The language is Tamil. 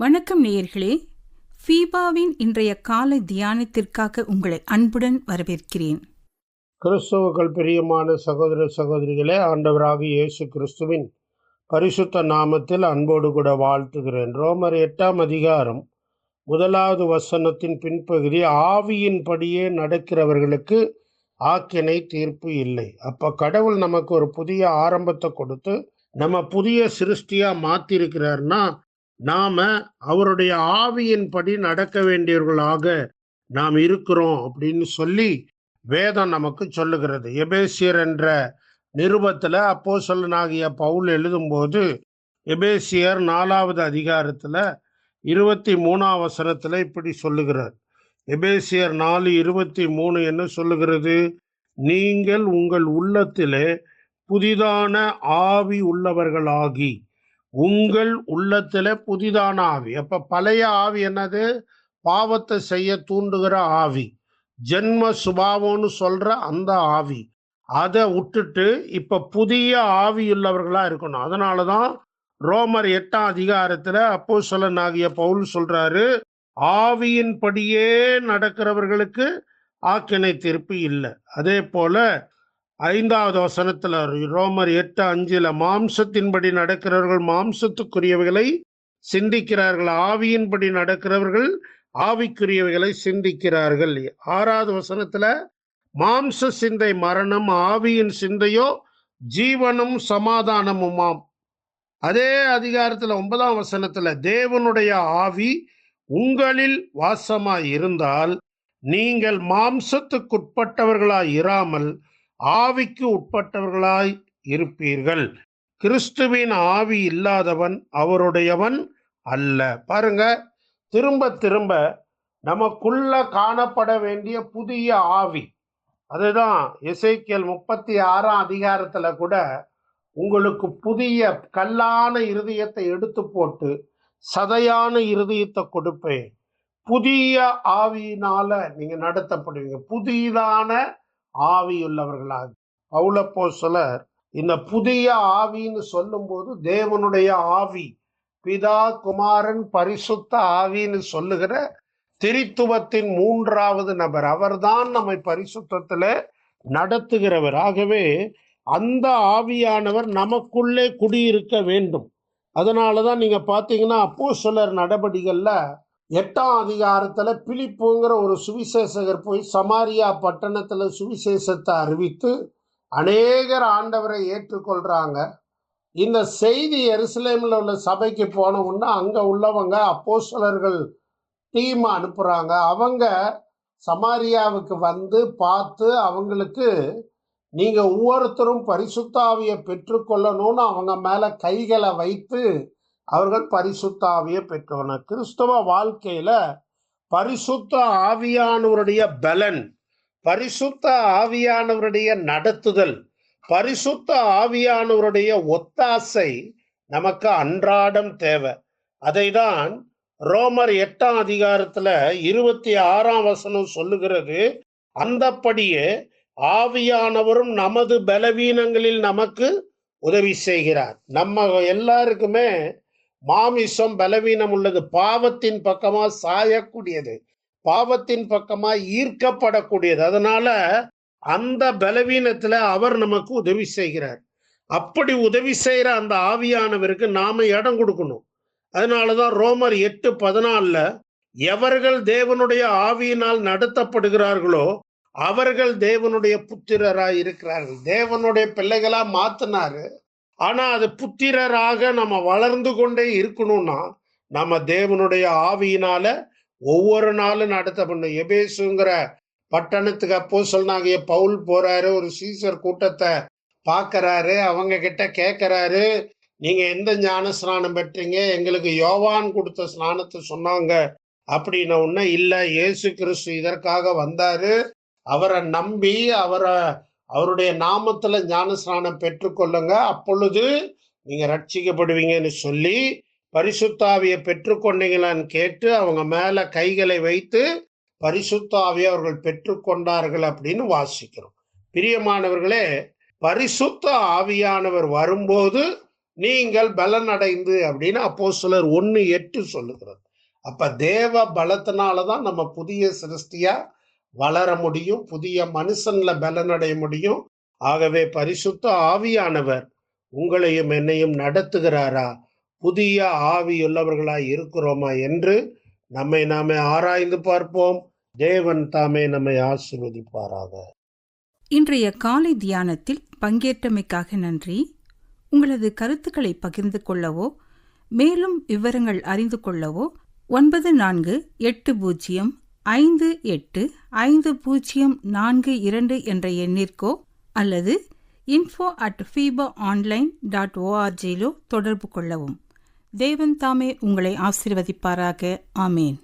வணக்கம் நேயர்களே, ஃபீபாவின் இன்றைய காலை தியானத்திற்காக உங்களை அன்புடன் வரவேற்கிறேன். கிறிஸ்துவுக்குள் பிரியமான சகோதர சகோதரிகளே, ஆண்டவராகிய இயேசு கிறிஸ்துவின் பரிசுத்த நாமத்தில் அன்போடு கூட வாழ்த்துகிறேன். ரோமர் 8ஆம் அதிகாரம் 1வது வசனத்தின் பின்பகுதி, ஆவியின்படியே நடக்கிறவர்களுக்கு ஆக்கினை தீர்ப்பு இல்லை. அப்ப கடவுள் நமக்கு ஒரு புதிய ஆரம்பத்தை கொடுத்து நம்ம புதிய சிருஷ்டியா மாத்திருக்கிறார்னா, நாம அவருடைய ஆவியின்படி நடக்க வேண்டியவர்களாக நாம் இருக்கிறோம் அப்படின்னு சொல்லி வேதம் நமக்கு சொல்லுகிறது. எபேசியர் என்ற நிருபத்துல அப்போஸ்தலனாகிய பவுல் எழுதும்போது, எபேசியர் 4வது அதிகாரத்துல 23ஆம் வசனத்துல இப்படி சொல்லுகிறார். எபேசியர் 4:23 என்ன சொல்லுகிறது? நீங்கள் உங்கள் உள்ளத்திலே புதிதான ஆவி உள்ளவர்களாகி. உங்கள் உள்ளத்துல புதிதான ஆவி. அப்ப பழைய ஆவி என்னது? பாவத்தை செய்ய தூண்டுகிற ஆவி, ஜென்ம சுபாவம்னு சொல்ற அந்த ஆவி. அதை விட்டுட்டு இப்ப புதிய ஆவி உள்ளவர்களா இருக்கணும். அதனாலதான் ரோமர் 8ஆம் அதிகாரத்துல அப்போஸ்தலனாகிய பவுல் சொல்றாரு, ஆவியின்படியே நடக்கிறவர்களுக்கு ஆக்கினை தீர்ப்பு இல்லை. அதே போல 5வது வசனத்துல ரோமர் 8:5 மாம்சத்தின்படி நடக்கிறவர்கள் மாம்சத்துக்குரியவைகளை சிந்திக்கிறார்கள், ஆவியின்படி நடக்கிறவர்கள் ஆவிக்குரியவைகளை சிந்திக்கிறார்கள். 6வது வசனத்துல மாம்ச சிந்தை மரணம், ஆவியின் சிந்தையோ ஜீவனும் சமாதானமுமாம். அதே அதிகாரத்துல 9ஆம் வசனத்துல தேவனுடைய ஆவி உங்களில் வாசமாய் இருந்தால் நீங்கள் மாம்சத்துக்குட்பட்டவர்களாய் இராமல் ஆவிக்கு உட்பட்டவர்களாய் இருப்பீர்கள். கிறிஸ்துவின் ஆவி இல்லாதவன் அவருடையவன் அல்ல. பாருங்க, திரும்ப திரும்ப நமக்குள்ள காணப்பட வேண்டிய புதிய ஆவி. அதுதான் எசேக்கியேல் 36ஆம் அதிகாரத்துல கூட, உங்களுக்கு புதிய கல்லான இருதயத்தை எடுத்து போட்டு சதையான இருதயத்தை கொடுப்பேன், புதிய ஆவியினால நீங்க நடத்தப்படுவீங்க, புதிதான ஆவியுள்ளவர்களாக. பவுலப்போஸ்தலர் இந்த புதிய ஆவின்னு சொல்லும் போது தேவனுடைய ஆவி, பிதா குமாரன் பரிசுத்த ஆவின்னு சொல்லுகிற திரித்துவத்தின் 3வது நபர், அவர்தான் நம்மை பரிசுத்தத்துல நடத்துகிறவர். ஆகவே அந்த ஆவியானவர் நமக்குள்ளே குடியிருக்க வேண்டும். அதனாலதான் நீங்க பாத்தீங்கன்னா அப்போஸ்தலர் நடபடிகள்ல 8ஆம் அதிகாரத்துல பிலிப்புங்கிற ஒரு சுவிசேஷகர் போய் சமாரியா பட்டணத்துல சுவிசேஷத்தை அறிவித்து அநேகர் ஆண்டவரை ஏற்றுக்கொள்றாங்க. இந்த செய்தி எருசலேம்ல உள்ள சபைக்கு போன உடனே அங்க உள்ளவங்க அப்போஸ்தலர்கள் டீம் அனுப்புறாங்க. அவங்க சமாரியாவுக்கு வந்து பார்த்து அவங்களுக்கு, நீங்க ஒவ்வொருத்தரும் பரிசுத்த ஆவியை பெற்றுக்கொள்ளணும்னு அவங்க மேல கைகளை வைத்து அவர்கள் பரிசுத்த ஆவியை பெற்றனர். கிறிஸ்தவ வாழ்க்கையில பரிசுத்த ஆவியானவருடைய பலன், பரிசுத்த ஆவியானவருடைய நடத்துதல், பரிசுத்த ஆவியானவருடைய ஒத்தாசை நமக்கு அன்றாடம் தேவை. அதைதான் ரோமர் 8ஆம் அதிகாரத்துல 26ஆம் வசனம் சொல்லுகிறது. அந்தப்படியே ஆவியானவரும் நமது பலவீனங்களில் நமக்கு உதவி செய்கிறார். நம்ம எல்லாருக்குமே மாமிசம் பலவீனம் உள்ளது, பாவத்தின் பக்கமா சாயக்கூடியது, பாவத்தின் பக்கமா ஈர்க்கப்படக்கூடியது. அதனால அந்த பலவீனத்துல அவர் நமக்கு உதவி செய்கிறார். அப்படி உதவி செய்யற அந்த ஆவியானவருக்கு நாம இடம் கொடுக்கணும். அதனாலதான் ரோமர் 8:14 எவர்கள் தேவனுடைய ஆவியினால் நடத்தப்படுகிறார்களோ அவர்கள் தேவனுடைய புத்திரராய் இருக்கிறார்கள். தேவனுடைய பிள்ளைகளா மாத்தினாரு. ஆனா அது புத்திரராக நம்ம வளர்ந்து கொண்டே இருக்கணும்னா நம்ம தேவனுடைய ஆவியினால ஒவ்வொரு நாளும் நடத்தப்படணும். எபேசுங்கிற பட்டணத்துக்கு அப்போஸ்தலனாகிய பவுல் போறாரு, ஒரு சீசர் கூட்டத்தை பார்க்கறாரு, அவங்க கிட்ட கேட்கறாரு, நீங்க எந்த ஞான ஸ்நானம் பெற்றீங்க? எங்களுக்கு யோவான் கொடுத்த ஸ்நானத்தை சொன்னாங்க அப்படின்ன உடனே, இல்ல, இயேசு கிறிஸ்து இதற்காக வந்தாரு, அவரை நம்பி அவருடைய நாமத்துல ஞான ஸ்நானம் பெற்றுக்கொள்ளுங்க, அப்பொழுது நீங்க ரட்சிக்கப்படுவீங்கன்னு சொல்லி, பரிசுத்த ஆவியை பெற்றுக்கொண்டீங்களான்னு கேட்டு அவங்க மேல கைகளை வைத்து பரிசுத்த ஆவியை அவர்கள் பெற்றுக்கொண்டார்கள் அப்படின்னு வாசிக்கிறோம். பிரியமானவர்களே, பரிசுத்த ஆவியானவர் வரும்போது நீங்கள் பலனடைந்து அப்படின்னு அப்போஸ்தலர் 1:8 சொல்லுகிறது. அப்ப தேவ பலத்தினாலதான் நம்ம புதிய சிருஷ்டியா வளர முடியும், புதிய மனுஷன்ல பலனடைய முடியும். ஆகவே பரிசுத்த ஆவியானவர் உங்களையும் என்னையும் நடத்துகிறாரா, புதிய ஆவியுள்ளவர்களாய் இருக்கிறோமா என்று நம்மை நாமே ஆராய்ந்து பார்ப்போம். தேவன் தாமே நம்மை ஆசீர்வதிப்பாராக. இன்றைய காலை தியானத்தில் பங்கேற்றமைக்காக நன்றி. உங்களது கருத்துக்களை பகிர்ந்து கொள்ளவோ மேலும் விவரங்கள் அறிந்து கொள்ளவோ 9458505042 என்ற எண்ணிற்கோ அல்லது info@fibaonline.org தொடர்பு கொள்ளவும். தேவன் தாமே உங்களை ஆசீர்வதிப்பாராக. ஆமேன்.